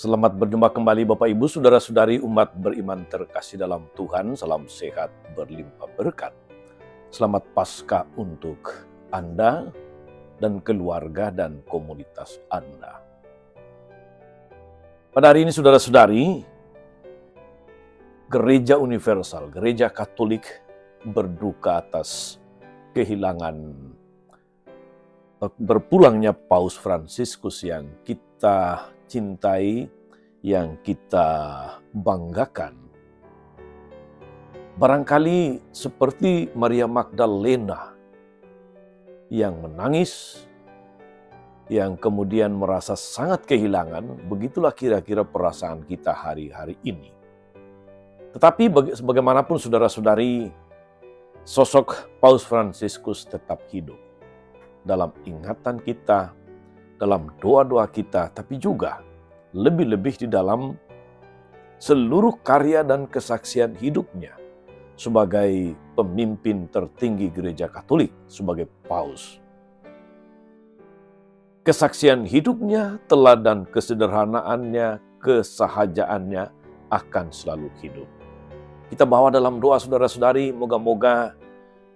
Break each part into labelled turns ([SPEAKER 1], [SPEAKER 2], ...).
[SPEAKER 1] Selamat berjumpa kembali Bapak Ibu, Saudara-saudari umat beriman terkasih dalam Tuhan. Salam sehat berlimpah berkat. Selamat Paskah untuk Anda dan keluarga dan komunitas Anda. Pada hari ini saudara-saudari, Gereja Universal, Gereja Katolik berduka atas kehilangan berpulangnya Paus Fransiskus yang kita cintai, yang kita banggakan. Barangkali seperti Maria Magdalena yang menangis, yang kemudian merasa sangat kehilangan, begitulah kira-kira perasaan kita hari-hari ini. Tetapi bagaimanapun saudara-saudari, sosok Paus Fransiskus tetap hidup dalam ingatan kita, dalam doa-doa kita, tapi juga lebih-lebih di dalam seluruh karya dan kesaksian hidupnya sebagai pemimpin tertinggi Gereja Katolik, sebagai Paus. Kesaksian hidupnya, teladan kesederhanaannya, kesahajaannya akan selalu hidup. Kita bawa dalam doa saudara-saudari, moga-moga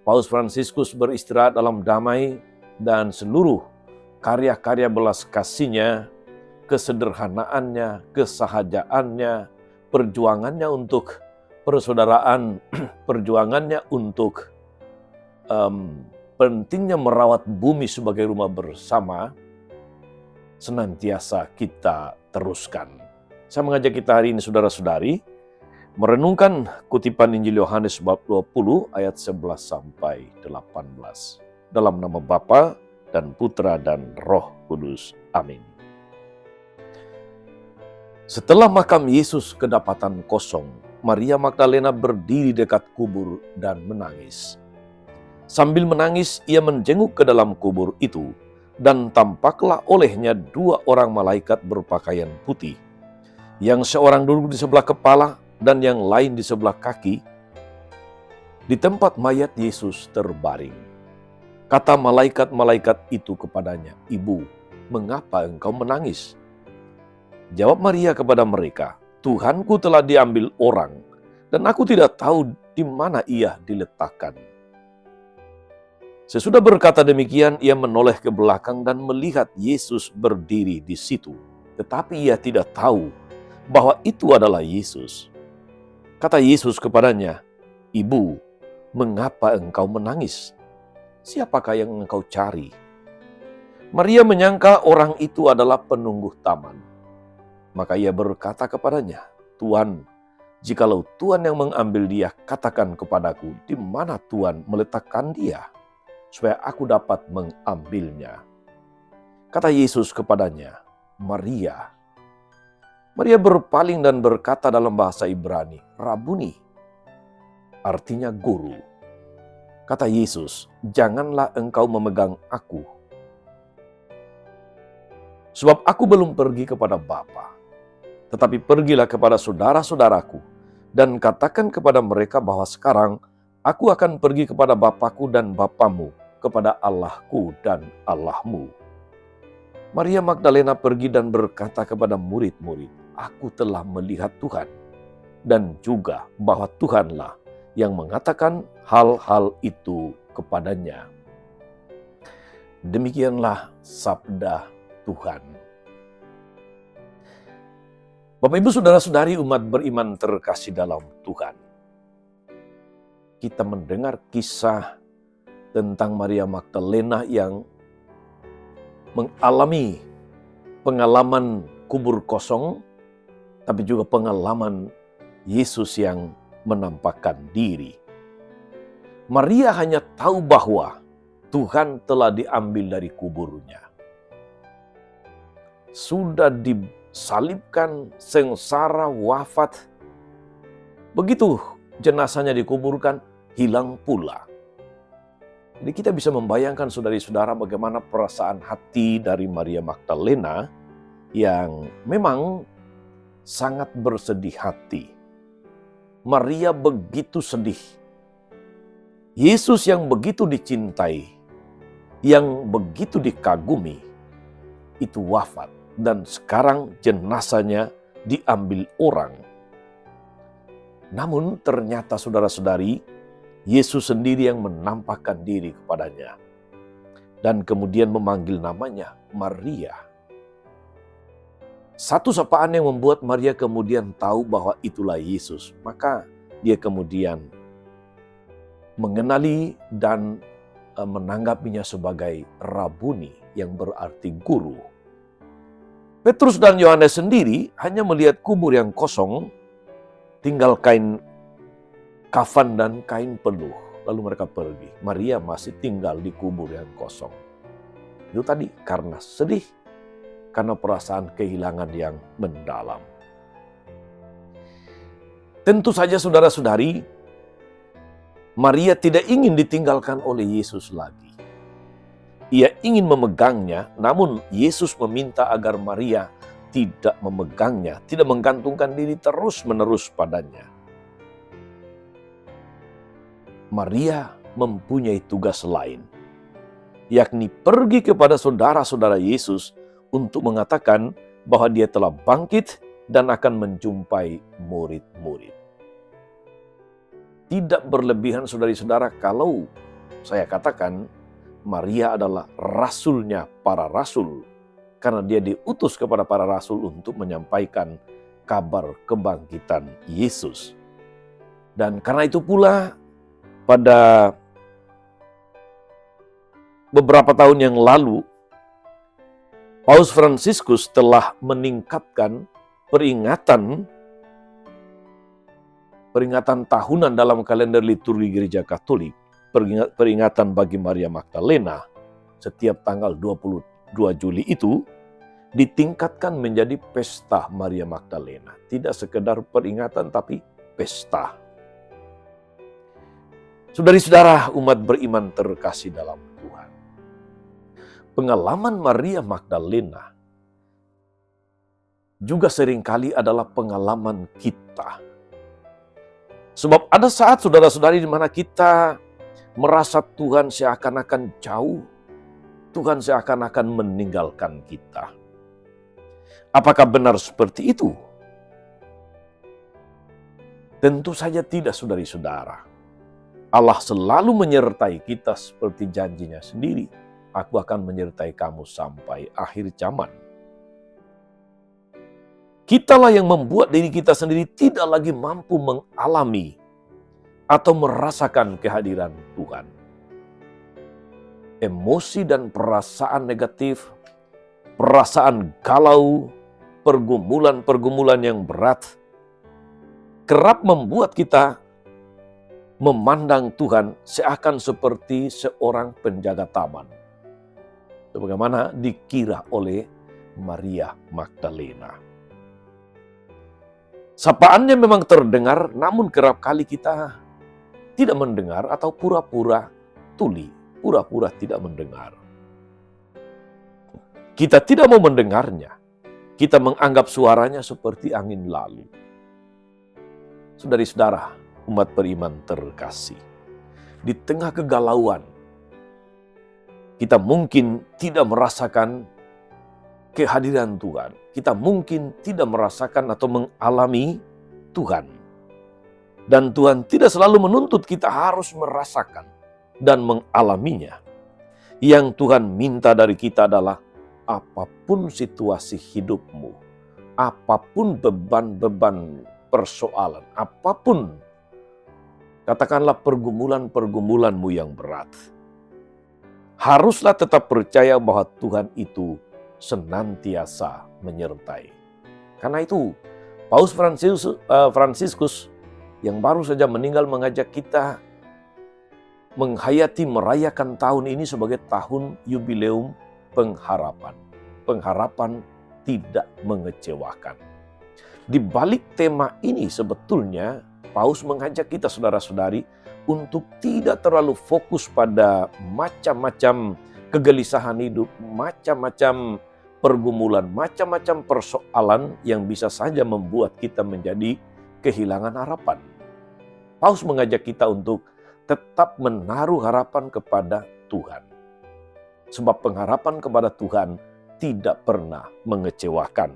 [SPEAKER 1] Paus Fransiskus beristirahat dalam damai dan seluruh karya-karya belas kasihnya, kesederhanaannya, kesahajaannya, perjuangannya untuk persaudaraan, perjuangannya untuk pentingnya merawat bumi sebagai rumah bersama, senantiasa kita teruskan. Saya mengajak kita hari ini saudara-saudari, merenungkan kutipan Injil Yohanes bab 20 ayat 11 sampai 18. Dalam nama Bapa dan Putra dan Roh Kudus. Amin. Setelah makam Yesus kedapatan kosong, Maria Magdalena berdiri dekat kubur dan menangis. Sambil menangis, ia menjenguk ke dalam kubur itu, dan tampaklah olehnya dua orang malaikat berpakaian putih, yang seorang duduk di sebelah kepala dan yang lain di sebelah kaki, di tempat mayat Yesus terbaring. Kata malaikat-malaikat itu kepadanya, "Ibu, mengapa engkau menangis?" Jawab Maria kepada mereka, "Tuhanku telah diambil orang, dan aku tidak tahu di mana ia diletakkan." Sesudah berkata demikian, ia menoleh ke belakang dan melihat Yesus berdiri di situ. Tetapi ia tidak tahu bahwa itu adalah Yesus. Kata Yesus kepadanya, "Ibu, mengapa engkau menangis? Siapakah yang engkau cari?" Maria menyangka orang itu adalah penunggu taman. Maka ia berkata kepadanya, "Tuan, jikalau Tuan yang mengambil dia, katakan kepadaku di mana Tuan meletakkan dia, supaya aku dapat mengambilnya." Kata Yesus kepadanya, "Maria." Maria berpaling dan berkata dalam bahasa Ibrani, "Rabuni," artinya guru. Kata Yesus, "Janganlah engkau memegang aku, sebab aku belum pergi kepada Bapa. Tetapi pergilah kepada saudara-saudaraku, dan katakan kepada mereka bahwa sekarang aku akan pergi kepada Bapakku dan Bapamu, kepada Allahku dan Allahmu." Maria Magdalena pergi dan berkata kepada murid-murid, "Aku telah melihat Tuhan," dan juga bahwa Tuhanlah yang mengatakan hal-hal itu kepadanya. Demikianlah sabda Tuhan. Bapak Ibu saudara-saudari umat beriman terkasih dalam Tuhan. Kita mendengar kisah tentang Maria Magdalena yang mengalami pengalaman kubur kosong, tapi juga pengalaman Yesus yang menampakkan diri. Maria hanya tahu bahwa Tuhan telah diambil dari kuburnya. Sudah disalibkan, sengsara, wafat. Begitu jenazahnya dikuburkan, hilang pula. Jadi kita bisa membayangkan saudari-saudara bagaimana perasaan hati dari Maria Magdalena yang memang sangat bersedih hati. Maria begitu sedih. Yesus yang begitu dicintai, yang begitu dikagumi, itu wafat. dan sekarang jenazahnya diambil orang. Namun ternyata saudara-saudari, Yesus sendiri yang menampakkan diri kepadanya dan kemudian memanggil namanya Maria. Satu sapaan yang membuat Maria kemudian tahu bahwa itulah Yesus. Maka dia kemudian mengenali dan menanggapinya sebagai Rabuni, yang berarti guru. Petrus dan Yohanes sendiri hanya melihat kubur yang kosong, tinggal kain kafan dan kain peluh. Lalu mereka pergi. Maria masih tinggal di kubur yang kosong. Itu tadi karena sedih, karena perasaan kehilangan yang mendalam. Tentu saja saudara-saudari, Maria tidak ingin ditinggalkan oleh Yesus lagi. Ia ingin memegangnya, namun Yesus meminta agar Maria tidak memegangnya, tidak menggantungkan diri terus-menerus padanya. Maria mempunyai tugas lain, yakni pergi kepada saudara-saudara Yesus untuk mengatakan bahwa dia telah bangkit dan akan menjumpai murid-murid. Tidak berlebihan saudari-saudara kalau saya katakan Maria adalah rasulnya para rasul, karena dia diutus kepada para rasul untuk menyampaikan kabar kebangkitan Yesus. Dan karena itu pula pada beberapa tahun yang lalu, Paus Fransiskus telah meningkatkan peringatan tahunan dalam kalender liturgi Gereja Katolik, peringatan bagi Maria Magdalena setiap tanggal 22 Juli itu ditingkatkan menjadi pesta Maria Magdalena. Tidak sekedar peringatan tapi pesta. Saudari-saudara umat beriman terkasih dalam Tuhan. Pengalaman Maria Magdalena juga seringkali adalah pengalaman kita. Sebab ada saat saudara-saudari di mana kita merasa Tuhan seakan-akan jauh, Tuhan seakan-akan meninggalkan kita. Apakah benar seperti itu? Tentu saja tidak, saudari-saudara. Allah selalu menyertai kita seperti janjinya sendiri. Aku akan menyertai kamu sampai akhir zaman. Kitalah yang membuat diri kita sendiri tidak lagi mampu mengalami atau merasakan kehadiran Tuhan. Emosi dan perasaan negatif, perasaan galau, pergumulan-pergumulan yang berat, kerap membuat kita memandang Tuhan seakan seperti seorang penjaga taman. Sebagaimana dikira oleh Maria Magdalena. Sapaannya memang terdengar, namun kerap kali kita tidak mendengar atau pura-pura tuli, pura-pura tidak mendengar. Kita tidak mau mendengarnya. Kita menganggap suaranya seperti angin lalu. Saudari-saudara, umat beriman terkasih, di tengah kegalauan, kita mungkin tidak merasakan kehadiran Tuhan. Kita mungkin tidak merasakan atau mengalami Tuhan. Dan Tuhan tidak selalu menuntut kita harus merasakan dan mengalaminya. Yang Tuhan minta dari kita adalah apapun situasi hidupmu, apapun beban-beban persoalan, apapun katakanlah pergumulan-pergumulanmu yang berat, haruslah tetap percaya bahwa Tuhan itu senantiasa menyertai. Karena itu, Paus Fransiskus yang baru saja meninggal mengajak kita menghayati merayakan tahun ini sebagai tahun yubileum pengharapan. Pengharapan tidak mengecewakan. Di balik tema ini sebetulnya Paus mengajak kita saudara-saudari untuk tidak terlalu fokus pada macam-macam kegelisahan hidup, macam-macam pergumulan, macam-macam persoalan yang bisa saja membuat kita menjadi kehilangan harapan. Paus mengajak kita untuk tetap menaruh harapan kepada Tuhan. Sebab pengharapan kepada Tuhan tidak pernah mengecewakan.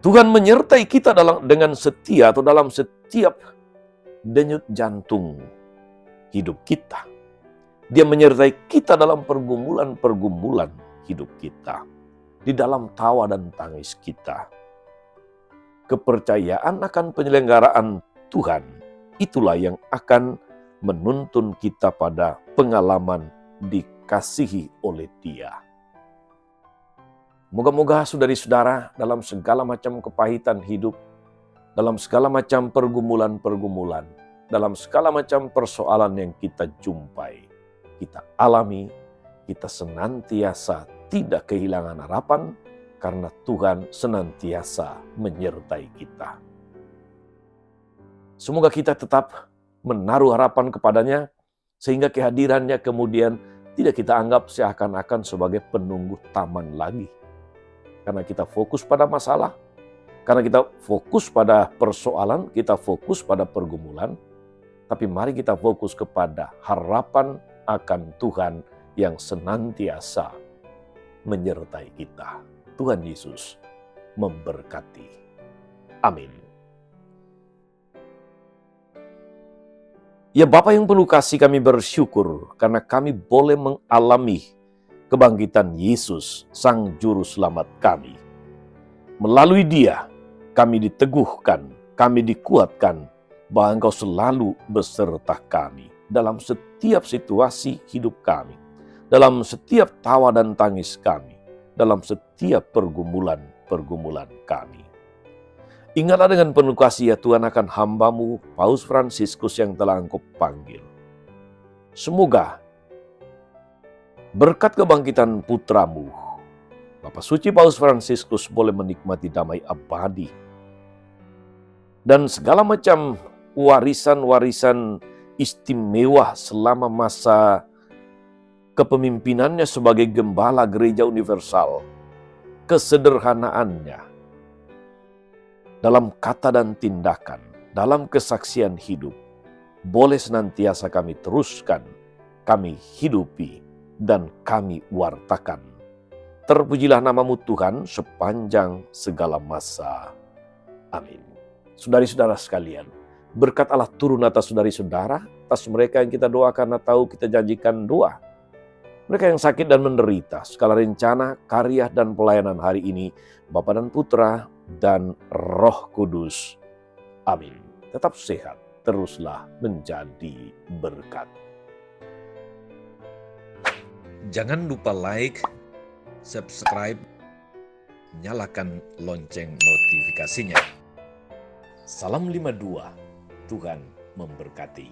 [SPEAKER 1] Tuhan menyertai kita dengan setia atau dalam setiap denyut jantung hidup kita. Dia menyertai kita dalam pergumulan-pergumulan hidup kita. Di dalam tawa dan tangis kita. Kepercayaan akan penyelenggaraan Tuhan, itulah yang akan menuntun kita pada pengalaman dikasihi oleh Dia. Moga-moga saudari-saudara dalam segala macam kepahitan hidup, dalam segala macam pergumulan-pergumulan, dalam segala macam persoalan yang kita jumpai, kita alami, kita senantiasa tidak kehilangan harapan karena Tuhan senantiasa menyertai kita. Semoga kita tetap menaruh harapan kepadanya sehingga kehadirannya kemudian tidak kita anggap seakan-akan sebagai penunggu taman lagi. Karena kita fokus pada masalah, karena kita fokus pada persoalan, kita fokus pada pergumulan, tapi mari kita fokus kepada harapan akan Tuhan yang senantiasa menyertai kita. Tuhan Yesus memberkati. Amin. Ya Bapa yang penuh kasih, kami bersyukur karena kami boleh mengalami kebangkitan Yesus, Sang Juru Selamat kami. Melalui Dia, kami diteguhkan, kami dikuatkan, bahwa Engkau selalu beserta kami dalam setiap situasi hidup kami, dalam setiap tawa dan tangis kami, dalam setiap pergumulan-pergumulan kami. Ingatlah dengan penuh kasih ya Tuhan akan hamba-Mu, Paus Fransiskus yang telah Engkau panggil. Semoga berkat kebangkitan putra-Mu, Bapak Suci Paus Fransiskus boleh menikmati damai abadi. Dan segala macam warisan-warisan istimewa selama masa kepemimpinannya sebagai gembala Gereja Universal, kesederhanaannya dalam kata dan tindakan, dalam kesaksian hidup, boleh senantiasa kami teruskan, kami hidupi, dan kami wartakan. Terpujilah nama-Mu Tuhan sepanjang segala masa. Amin. Saudari-saudara sekalian, berkat Allah turun atas saudari-saudara, atas mereka yang kita doakan atau kita janjikan doa. Mereka yang sakit dan menderita, segala rencana, karya, dan pelayanan hari ini, Bapa dan Putra, dan Roh Kudus. Amin. Tetap sehat, teruslah menjadi berkat. Jangan lupa like, subscribe, nyalakan lonceng notifikasinya. Salam 52, Tuhan memberkati.